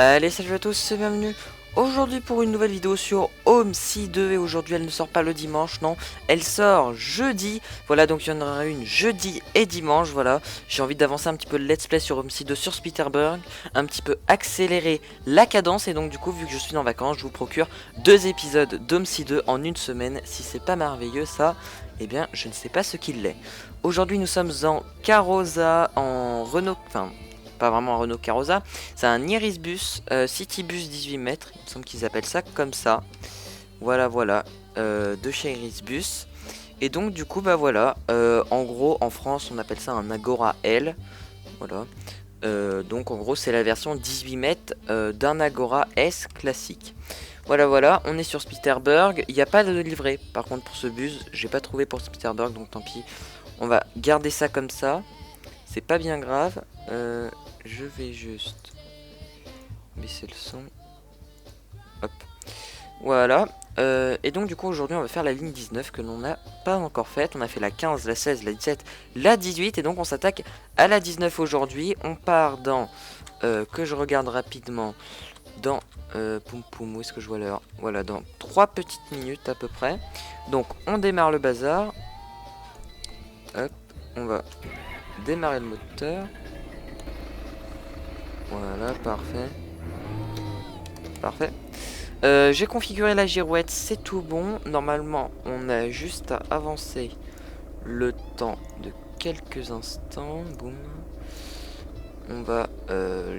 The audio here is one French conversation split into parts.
Allez, salut à tous et bienvenue aujourd'hui pour une nouvelle vidéo sur Homesy 2. Et aujourd'hui elle ne sort pas le dimanche, non, elle sort jeudi. Voilà, donc il y en aura une jeudi et dimanche. Voilà, j'ai envie d'avancer un petit peu le let's play sur Homesy 2 sur Spitterberg, un petit peu accélérer la cadence. Et donc du coup, vu que je suis en vacances, je vous procure 2 épisodes d'Homesy 2 en une semaine. Si c'est pas merveilleux ça, eh bien je ne sais pas ce qu'il l'est. Aujourd'hui nous sommes en Carosa, en Renault, enfin pas vraiment un Renault Carosa, c'est un Irisbus Citybus 18 mètres, il me semble qu'ils appellent ça comme ça. Voilà, voilà, de chez Irisbus. Et donc du coup, bah voilà, en gros en France on appelle ça un Agora L. Voilà. Donc en gros c'est la version 18 mètres d'un Agora S classique. Voilà, voilà, on est sur Spitterberg, il n'y a pas de livret par contre pour ce bus, j'ai pas trouvé pour Spitterberg, donc tant pis. On va garder ça comme ça, c'est pas bien grave. Je vais juste baisser le son. Hop. Voilà. Et donc du coup aujourd'hui on va faire la ligne 19 que l'on n'a pas encore faite. On a fait la 15, la 16, la 17, la 18. Et donc on s'attaque à la 19 aujourd'hui. On part dans... que je regarde rapidement. Dans... poum poum, où est-ce que je vois l'heure? Voilà, dans 3 petites minutes à peu près. Donc on démarre le bazar. Hop. On va démarrer le moteur. Voilà, parfait. Parfait. J'ai configuré la girouette, c'est tout bon. Normalement, on a juste à avancer le temps de quelques instants. Boum. On va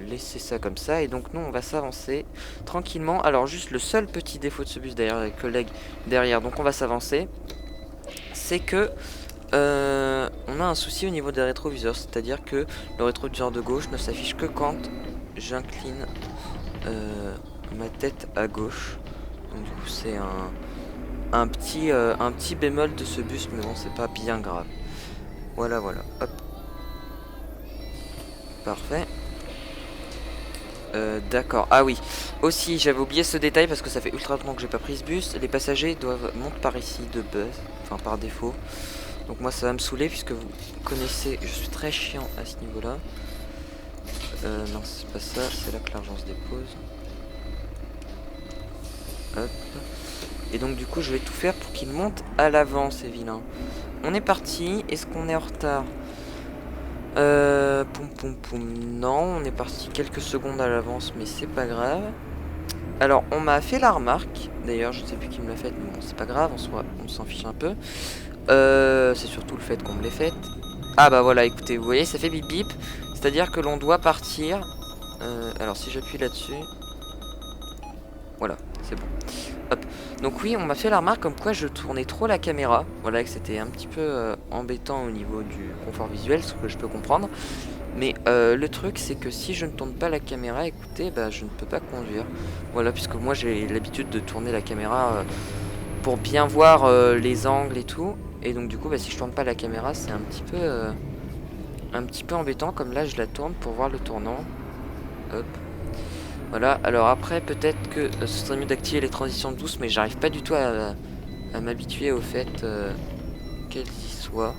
laisser ça comme ça. Et donc, nous, on va s'avancer tranquillement. Alors, juste le seul petit défaut de ce bus, d'ailleurs, les collègues derrière, donc on va s'avancer, c'est que on a un souci au niveau des rétroviseurs. C'est-à-dire que le rétroviseur de gauche ne s'affiche que quand j'incline ma tête à gauche. Donc du coup c'est un petit bémol de ce bus, mais bon c'est pas bien grave. Voilà, voilà, hop. Parfait. D'accord, ah oui. Aussi j'avais oublié ce détail parce que ça fait ultra longtemps que j'ai pas pris ce bus. Les passagers doivent monter par ici de base, enfin par défaut. Donc moi ça va me saouler puisque vous connaissez, je suis très chiant à ce niveau là. Non c'est pas ça, c'est là que l'argent se dépose. Hop. Et donc du coup je vais tout faire pour qu'il monte à l'avant, ces vilains. On est parti, est-ce qu'on est en retard? Poum poum poum, non, on est parti quelques secondes à l'avance, mais c'est pas grave. Alors on m'a fait la remarque, d'ailleurs je ne sais plus qui me l'a faite, mais bon c'est pas grave, en soi on s'en fiche un peu. C'est surtout le fait qu'on me l'ait faite. Ah bah voilà, écoutez, vous voyez ça fait bip bip, c'est-à-dire que l'on doit partir. Alors si j'appuie là-dessus, voilà, c'est bon. Hop. Donc oui, on m'a fait la remarque comme quoi je tournais trop la caméra. Voilà, que c'était un petit peu embêtant au niveau du confort visuel, ce que je peux comprendre. Mais le truc, c'est que si je ne tourne pas la caméra, écoutez, bah, je ne peux pas conduire. Voilà, puisque moi j'ai l'habitude de tourner la caméra pour bien voir les angles et tout. Et donc du coup, bah, si je tourne pas la caméra, c'est un petit peu embêtant. Comme là, je la tourne pour voir le tournant. Hop. Voilà, alors après peut-être que ce serait mieux d'activer les transitions douces, mais j'arrive pas du tout à m'habituer au fait qu'elles y soient.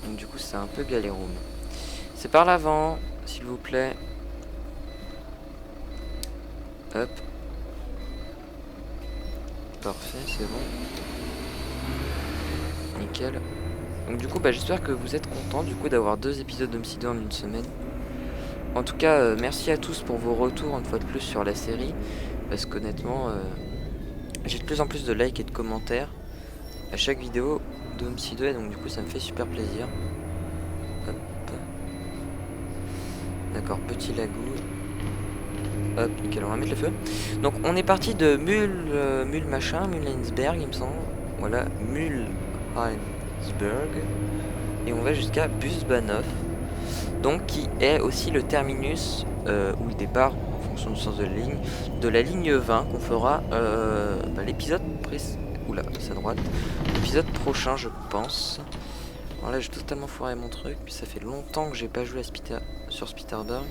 Donc du coup c'est un peu galéroum. C'est par l'avant, s'il vous plaît. Hop. Parfait, c'est bon. Nickel. Donc du coup bah, j'espère que vous êtes contents du coup d'avoir 2 épisodes d'Homesy 2 en une semaine. En tout cas, merci à tous pour vos retours une fois de plus sur la série. Parce qu'honnêtement, j'ai de plus en plus de likes et de commentaires à chaque vidéo de Homesy 2, donc du coup ça me fait super plaisir. Hop. D'accord, petit lagou. Hop, nickel, on va mettre le feu. Donc on est parti de Mulheinsberg il me semble. Voilà, Mulheinsberg. Et on va jusqu'à Busbahnhof. Donc qui est aussi le terminus ou le départ en fonction du sens de la ligne 20 qu'on fera bah, l'épisode oula, c'est à droite. L'épisode prochain je pense. Alors là j'ai totalement foiré mon truc, puis ça fait longtemps que j'ai pas joué sur Spitterberg.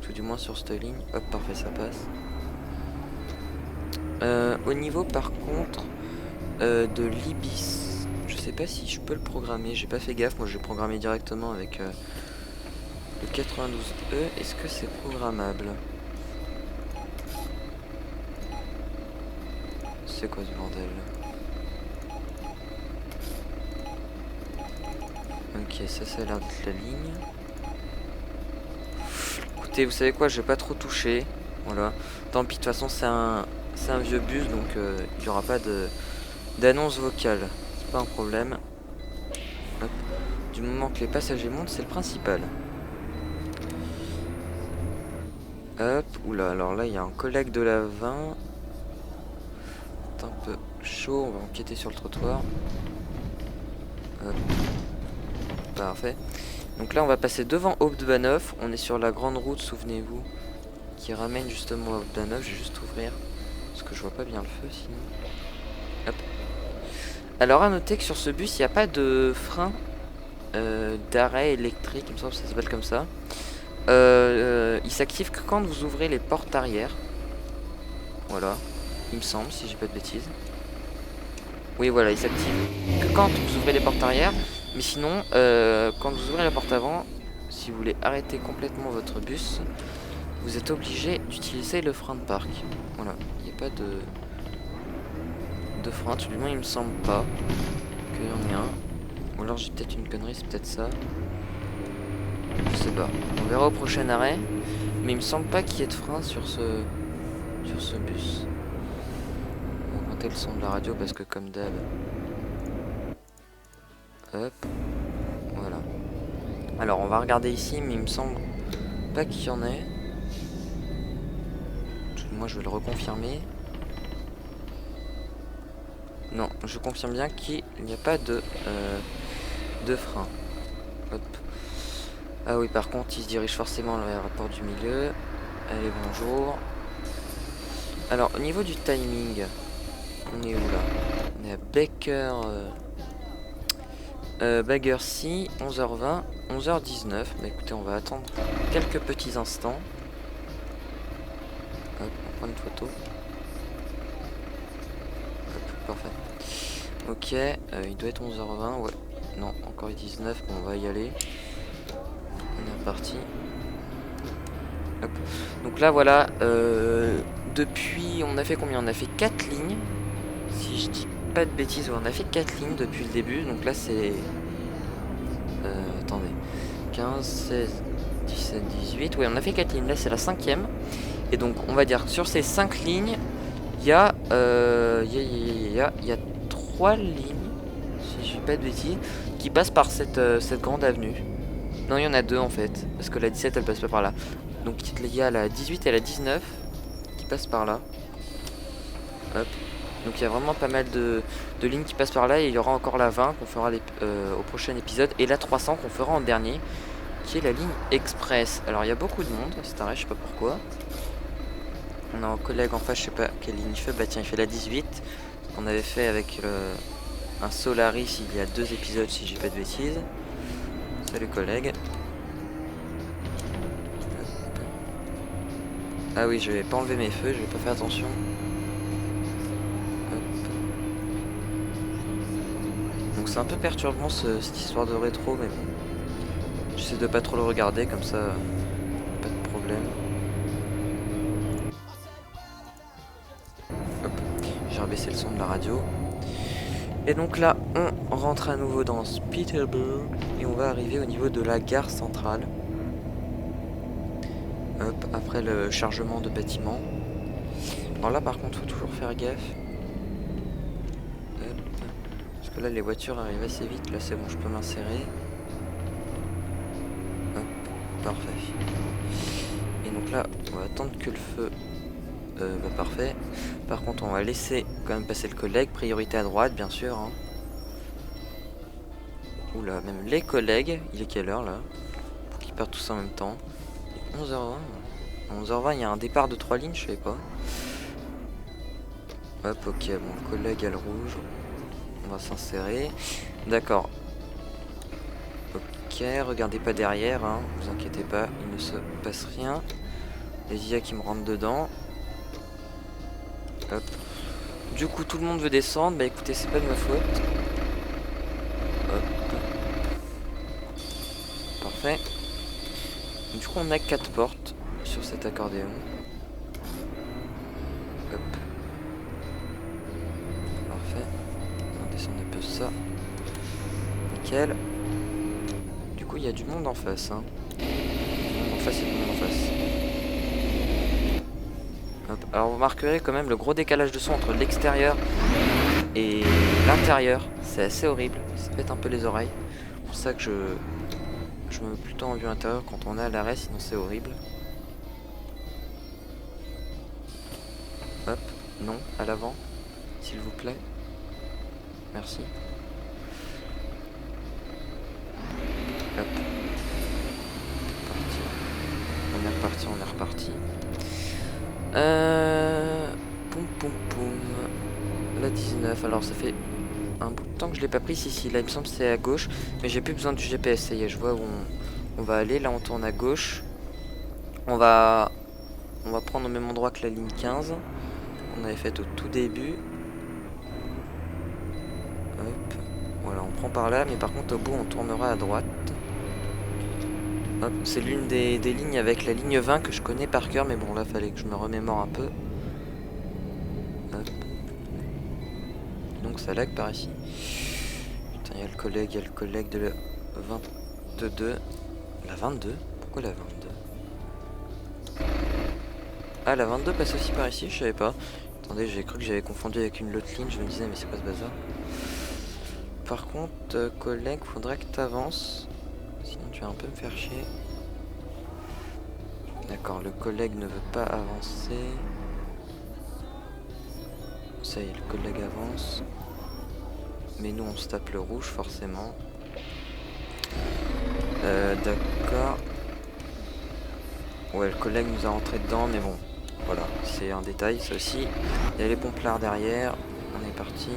Tout du moins sur cette ligne. Hop, parfait, ça passe. Au niveau par contre de l'Ibis, je sais pas si je peux le programmer, j'ai pas fait gaffe, moi j'ai programmé directement avec le 92E. Est-ce que c'est programmable? C'est quoi ce bordel? Ok, ça a l'air d'être la ligne. Écoutez, vous savez quoi, je vais pas trop toucher. Voilà. Tant pis, de toute façon, c'est un vieux bus, donc il n'y aura pas d'annonce vocale. C'est pas un problème. Hop. Du moment que les passagers montent, c'est le principal. Hop, oula, alors là, il y a un collègue de la 20. C'est un peu chaud, on va enquêter sur le trottoir. Hop. Parfait. Donc là, on va passer devant Haute-Baneuf. On est sur la grande route, souvenez-vous, qui ramène justement à Haute-Baneuf. Je vais juste ouvrir, parce que je vois pas bien le feu sinon. Hop. Alors à noter que sur ce bus, il n'y a pas de frein d'arrêt électrique, il me semble que ça s'appelle comme ça. Il s'active que quand vous ouvrez les portes arrière. Voilà, il me semble, si j'ai pas de bêtises. Oui, voilà, il s'active que quand vous ouvrez les portes arrière. Mais sinon, quand vous ouvrez la porte avant, si vous voulez arrêter complètement votre bus, vous êtes obligé d'utiliser le frein de parc. Voilà, il n'y a pas de frein, tout du moins il me semble pas qu'il y en ait un. Ou alors j'ai peut-être une connerie, c'est peut-être ça. Je sais pas. On verra au prochain arrêt. Mais il me semble pas qu'il y ait de frein sur ce bus. On va augmenter le son de la radio parce que comme d'hab. Hop. Voilà. Alors on va regarder ici, mais il me semble pas qu'il y en ait. Moi je vais le reconfirmer. Non, je confirme bien qu'il n'y a pas de frein. Hop. Ah oui, par contre, il se dirige forcément vers l'aéroport du milieu. Allez, bonjour. Alors, au niveau du timing, on est où là? On est à Battersea, 11h20, 11h19. Bah écoutez, on va attendre quelques petits instants. Hop, on prend une photo. Hop, parfait. Ok, il doit être 11h20, ouais. Non, encore 19, bon, on va y aller. On est reparti. Hop. Donc là, voilà, depuis, on a fait combien? On a fait 4 lignes. Si je dis pas de bêtises, on a fait 4 lignes depuis le début. Donc là, c'est... attendez. 15, 16, 17, 18. Oui, on a fait 4 lignes. Là, c'est la 5e. Et donc, on va dire que sur ces 5 lignes, il y a 3 lignes, si je dis pas de bêtises, qui passent par cette grande avenue. Non, il y en a 2 en fait, parce que la 17 elle passe pas par là. Donc il y a la 18 et la 19 qui passent par là. Hop. Donc il y a vraiment pas mal de lignes qui passent par là. Et il y aura encore la 20 qu'on fera au prochain épisode. Et la 300 qu'on fera en dernier, qui est la ligne express. Alors il y a beaucoup de monde, c'est arrêt, je sais pas pourquoi. On a un collègue en face, je sais pas quelle ligne il fait. Bah tiens, il fait la 18. On avait fait avec un Solaris il y a 2 épisodes, si j'ai pas de bêtises. Salut collègue. Ah oui, je vais pas enlever mes feux, je vais pas faire attention. Hop. Donc c'est un peu perturbant cette histoire de rétro, mais bon. J'essaie de pas trop le regarder, comme ça, pas de problème. Hop. J'ai rebaissé le son de la radio. Et donc là, on rentre à nouveau dans Peterborough et on va arriver au niveau de la gare centrale. Hop, après le chargement de bâtiments. Alors là par contre, faut toujours faire gaffe. Hop. Parce que là, les voitures arrivent assez vite. Là, c'est bon, je peux m'insérer. Hop, parfait. Et donc là, on va attendre que le feu... parfait. Par contre, on va laisser quand même passer le collègue. Priorité à droite, bien sûr. Hein. Oula, même les collègues. Il est quelle heure là? Pour qu'ils partent tous en même temps. 11h20. 11h20, il y a un départ de 3 lignes, je savais pas. Hop, ok, mon collègue a le rouge. On va s'insérer. D'accord. Ok, regardez pas derrière, hein. Vous inquiétez pas, il ne se passe rien. Les IA qui me rentrent dedans. Hop. Du coup, tout le monde veut descendre. Bah écoutez, c'est pas de ma faute. Hop. Parfait. Du coup, on a 4 portes sur cet accordéon. Hop. ça. Nickel. Du coup, il y a du monde en face. Hein. Du monde en face et du monde en face. Hop. Alors, vous remarquerez quand même le gros décalage de son entre l'extérieur et l'intérieur. C'est assez horrible. Ça pète un peu les oreilles. C'est pour ça que je me mets plutôt en vue intérieure quand on est à l'arrêt, sinon c'est horrible. Hop. Non, à l'avant. S'il vous plaît. Merci. Hop. On est reparti, on est reparti. Poum poum poum. La 19, alors ça fait un bout de temps que je l'ai pas pris ici. Là il me semble que c'est à gauche. Mais j'ai plus besoin du GPS, ça y est, je vois où on va aller. Là on tourne à gauche. On va prendre au même endroit que la ligne 15. Qu'on avait faite au tout début. Hop. Voilà, on prend par là, mais par contre au bout on tournera à droite. C'est l'une des lignes avec la ligne 20 que je connais par cœur, mais bon là fallait que je me remémore un peu. Hop. Donc ça lag par ici. Putain, il y a le collègue de la 22. La 22? Pourquoi la 22? Ah, la 22 passe aussi par ici, je savais pas. Attendez, j'ai cru que j'avais confondu avec une autre ligne, je me disais mais c'est quoi ce bazar? Par contre, collègue, faudrait que t'avances. Sinon tu vas un peu me faire chier. D'accord, le collègue ne veut pas avancer. Ça y est, le collègue avance. Mais nous on se tape le rouge forcément. D'accord. Ouais, le collègue nous a rentré dedans, mais bon. Voilà, c'est un détail, ça aussi. Il y a les pomplards derrière. On est parti.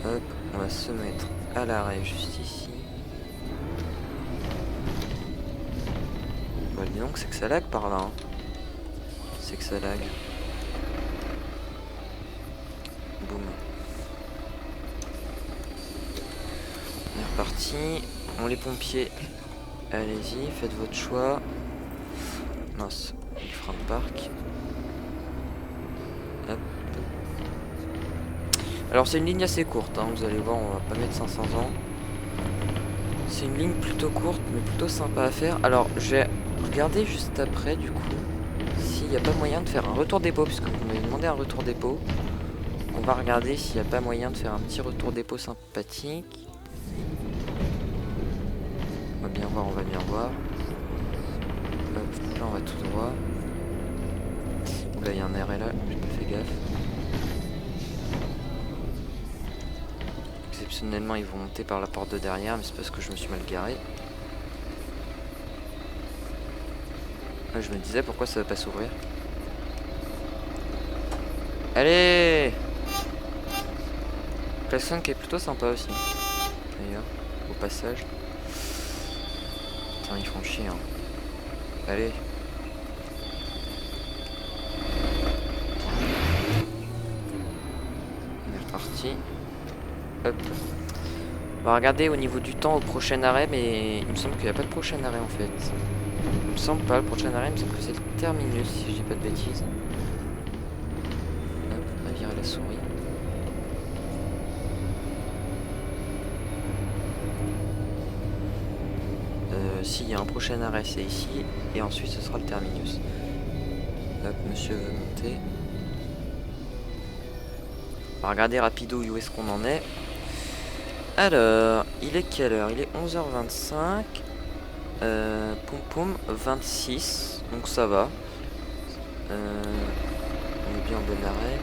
Hop, on va se mettre à l'arrêt juste ici. Bah dis donc, c'est que ça lag par là. Hein. C'est que ça lag. Boum. On est reparti. On les pompiers. Allez-y, faites votre choix. Mince, il frein le parc. Hop. Alors c'est une ligne assez courte, hein, vous allez voir, on va pas mettre 500 ans. C'est une ligne plutôt courte, mais plutôt sympa à faire. Alors je vais regarder juste après, du coup, s'il n'y a pas moyen de faire un retour dépôt, puisque vous m'avez demandé un retour dépôt. On va regarder s'il n'y a pas moyen de faire un petit retour dépôt sympathique. On va bien voir, on va bien voir. Hop, là on va tout droit. Oula, il y a un arrêt là, j'ai pas fait gaffe. Exceptionnellement, ils vont monter par la porte de derrière, mais c'est parce que je me suis mal garé. Là, je me disais pourquoi ça va pas s'ouvrir. Allez! Klaxon qui est plutôt sympa aussi. D'ailleurs, au passage. Putain, ils font chier. Hein. Allez. On est reparti. Hop. On va regarder au niveau du temps au prochain arrêt, mais il me semble qu'il n'y a pas de prochain arrêt en fait. Il me semble pas, le prochain arrêt, il me semble que c'est le terminus si je dis pas de bêtises. Hop, on va virer la souris. S'il y a un prochain arrêt, c'est ici, et ensuite ce sera le terminus. Hop, monsieur veut monter. On va regarder rapido où est-ce qu'on en est. Alors, il est quelle heure? Il est 11h25. Poum poum, 26. Donc ça va. On est bien en bon arrêt.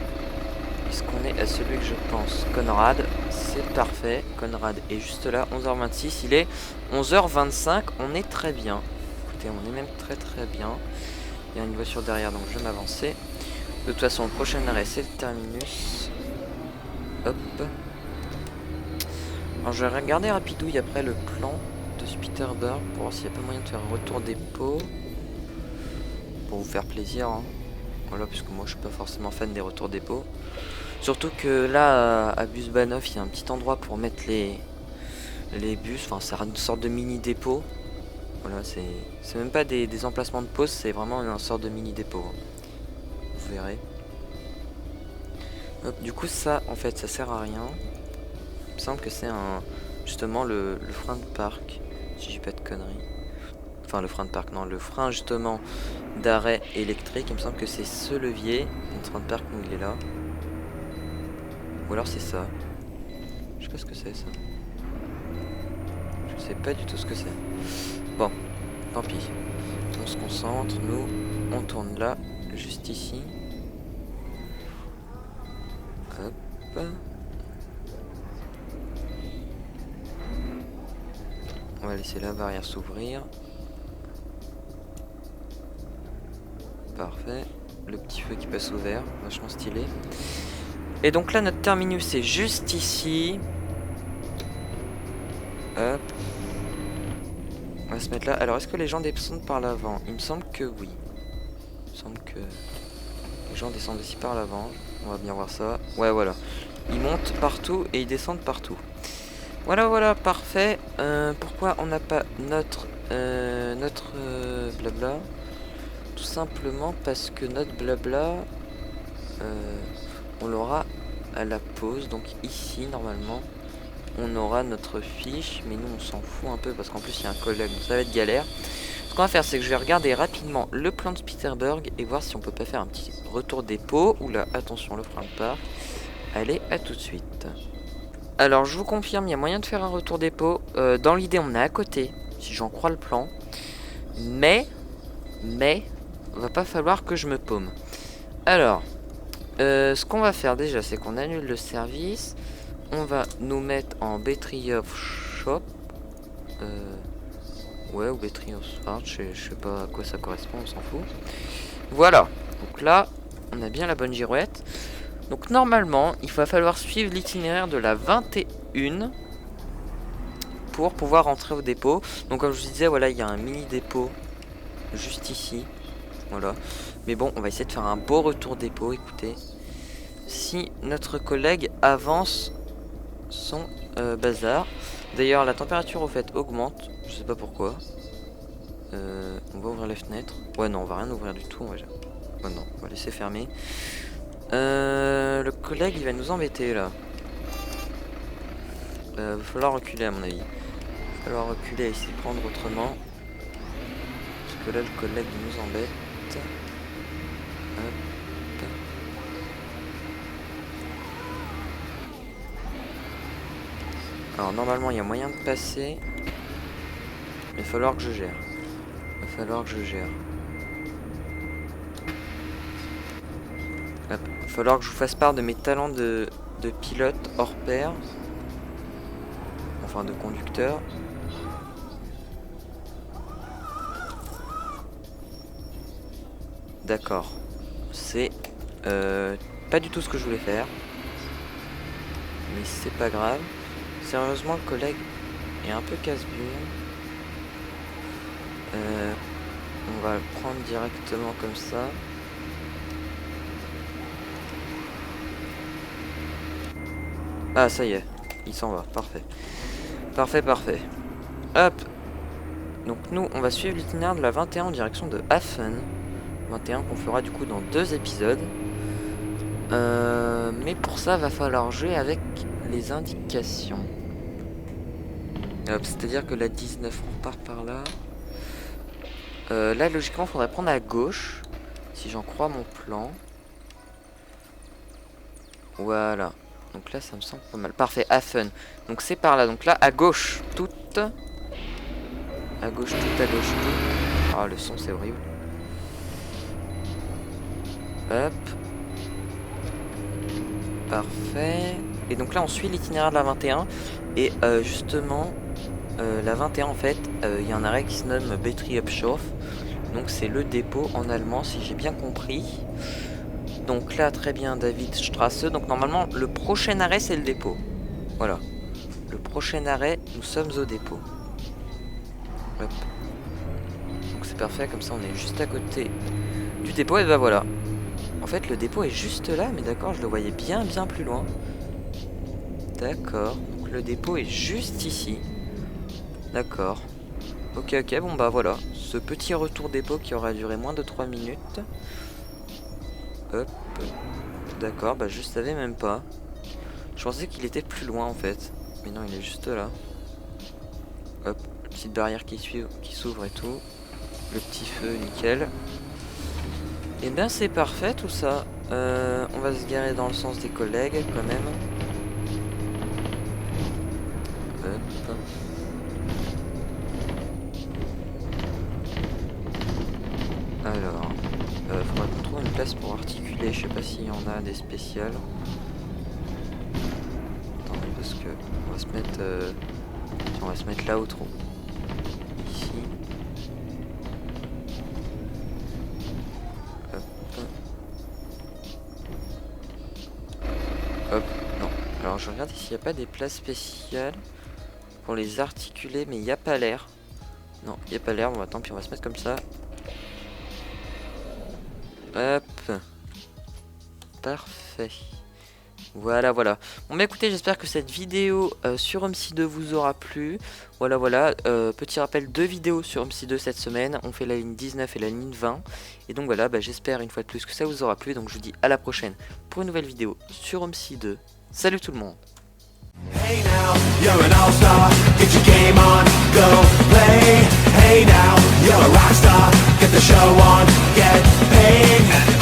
Est-ce qu'on est à celui que je pense? Conrad, c'est parfait. Conrad est juste là, 11h26. Il est 11h25. On est très bien. Écoutez, on est même très très bien. Il y a une voiture derrière, donc je vais m'avancer. De toute façon, le prochain arrêt, c'est le terminus. Hop. Alors, je vais regarder rapidouille après le plan de Spitterberg pour voir s'il n'y a pas moyen de faire un retour dépôt. Pour vous faire plaisir. Hein. Voilà, puisque moi je suis pas forcément fan des retours dépôt. Surtout que là, à Busbanov, il y a un petit endroit pour mettre les bus. Enfin, c'est une sorte de mini dépôt. Voilà, c'est même pas des emplacements de pause, c'est vraiment une sorte de mini dépôt. Vous verrez. Hop, du coup ça en fait ça sert à rien. Il me semble que c'est justement le frein de parc, si j'ai pas de conneries. Enfin le frein de parc, non, le frein justement d'arrêt électrique, il me semble que c'est ce levier. Le frein de parc, où il est là. Ou alors c'est ça. Je sais pas ce que c'est ça. Je sais pas du tout ce que c'est. Bon, tant pis. On se concentre, nous, on tourne là, juste ici. Hop. On va laisser la barrière s'ouvrir. Parfait. Le petit feu qui passe au vert, vachement stylé. Et donc là, notre terminus est juste ici. Hop. On va se mettre là. Alors, est-ce que les gens descendent par l'avant? Il me semble que oui. Il me semble que les gens descendent aussi par l'avant. On va bien voir ça. Ouais, voilà. Ils montent partout et ils descendent partout. Voilà, voilà, parfait. Pourquoi on n'a pas notre blabla? Tout simplement parce que notre blabla, on l'aura à la pause. Donc ici, normalement, on aura notre fiche. Mais nous, on s'en fout un peu parce qu'en plus, il y a un collègue. Donc ça va être galère. Ce qu'on va faire, c'est que je vais regarder rapidement le plan de Spitzberg et voir si on peut pas faire un petit retour dépôt. Oula, attention, le frein de parc. Allez, à tout de suite. Alors, je vous confirme, il y a moyen de faire un retour dépôt. Dans l'idée, on est à côté, si j'en crois le plan. Mais, va pas falloir que je me paume. Alors, ce qu'on va faire déjà, c'est qu'on annule le service. On va nous mettre en battery of shop. Ouais, ou battery of start, je sais pas à quoi ça correspond, on s'en fout. Voilà, donc là, on a bien la bonne girouette. Donc normalement, il va falloir suivre l'itinéraire de la 21 pour pouvoir rentrer au dépôt. Donc comme je vous disais, voilà, il y a un mini dépôt juste ici. Voilà. Mais bon, on va essayer de faire un beau retour dépôt, écoutez. Si notre collègue avance son bazar. D'ailleurs, la température au fait augmente. Je sais pas pourquoi. On va ouvrir les fenêtres. Ouais, non, on va rien ouvrir du tout. Ouais, non, on va laisser fermer. Le collègue il va nous embêter là. Va falloir reculer à mon avis. Va falloir reculer et s'y prendre autrement. Parce que là le collègue il nous embête. Hop. Alors normalement il y a moyen de passer. Mais il va falloir que je gère. Il va falloir que je gère. Hop. Il va falloir que je vous fasse part de mes talents de pilote hors pair. Enfin de conducteur. D'accord. C'est pas du tout ce que je voulais faire. Mais c'est pas grave. Sérieusement le collègue est un peu casse-boule. On va le prendre directement comme ça. Ah ça y est, il s'en va, parfait. Parfait, parfait. Hop. Donc nous, on va suivre l'itinéraire de la 21 en direction de Hafen. 21 qu'on fera du coup dans 2 épisodes. Mais pour ça, va falloir jouer avec les indications. Hop, c'est-à-dire que la 19, on repart par là. Là, logiquement, il faudrait prendre à gauche, si j'en crois mon plan. Voilà. Donc là, ça me semble pas mal. Parfait, Hafen. Donc c'est par là. Donc là, à gauche, toute. À gauche, tout, à gauche, tout. Ah, le son, c'est horrible. Hop. Parfait. Et donc là, on suit l'itinéraire de la 21. Et justement, la 21, en fait, il y a un arrêt qui se nomme Betriebshof. Donc c'est le dépôt en allemand, si j'ai bien compris. Donc là, très bien, Davidstrasse. Donc normalement, le prochain arrêt, c'est le dépôt. Voilà. Le prochain arrêt, nous sommes au dépôt. Hop. Donc c'est parfait, comme ça on est juste à côté du dépôt. Et bah voilà. En fait, le dépôt est juste là, mais d'accord, je le voyais bien plus loin. D'accord. Donc le dépôt est juste ici. D'accord. Ok, bon bah voilà. Ce petit retour dépôt qui aura duré moins de 3 minutes. Hop. D'accord, bah je savais même pas. Je pensais qu'il était plus loin en fait. Mais non, il est juste là. Hop, petite barrière qui s'ouvre et tout. Le petit feu, nickel. Et bien c'est parfait tout ça. On va se garer dans le sens des collègues quand même. Hop. Alors, faudra qu'on trouve une place pour articuler. Je sais pas s'il y en a des spéciales. Attendez, parce que on va se mettre, tiens, on va se mettre là au trou. Ici. Hop. Hop. Non. Alors je regarde s'il n'y a pas des places spéciales pour les articuler, mais il n'y a pas l'air. Non, il n'y a pas l'air. Bon, tant pis, on va se mettre comme ça. Hop. Parfait. Voilà, voilà. Bon bah écoutez, j'espère que cette vidéo sur OMSI 2 vous aura plu. Voilà, voilà. Petit rappel, 2 vidéos sur OMSI 2 cette semaine. On fait la ligne 19 et la ligne 20. Et donc voilà, bah, j'espère une fois de plus que ça vous aura plu. Donc je vous dis à la prochaine pour une nouvelle vidéo sur OMSI 2. Salut tout le monde. Hey now, you're an all-star, get your game on, go play. Hey now, you're a rock star, get the show on, get paid.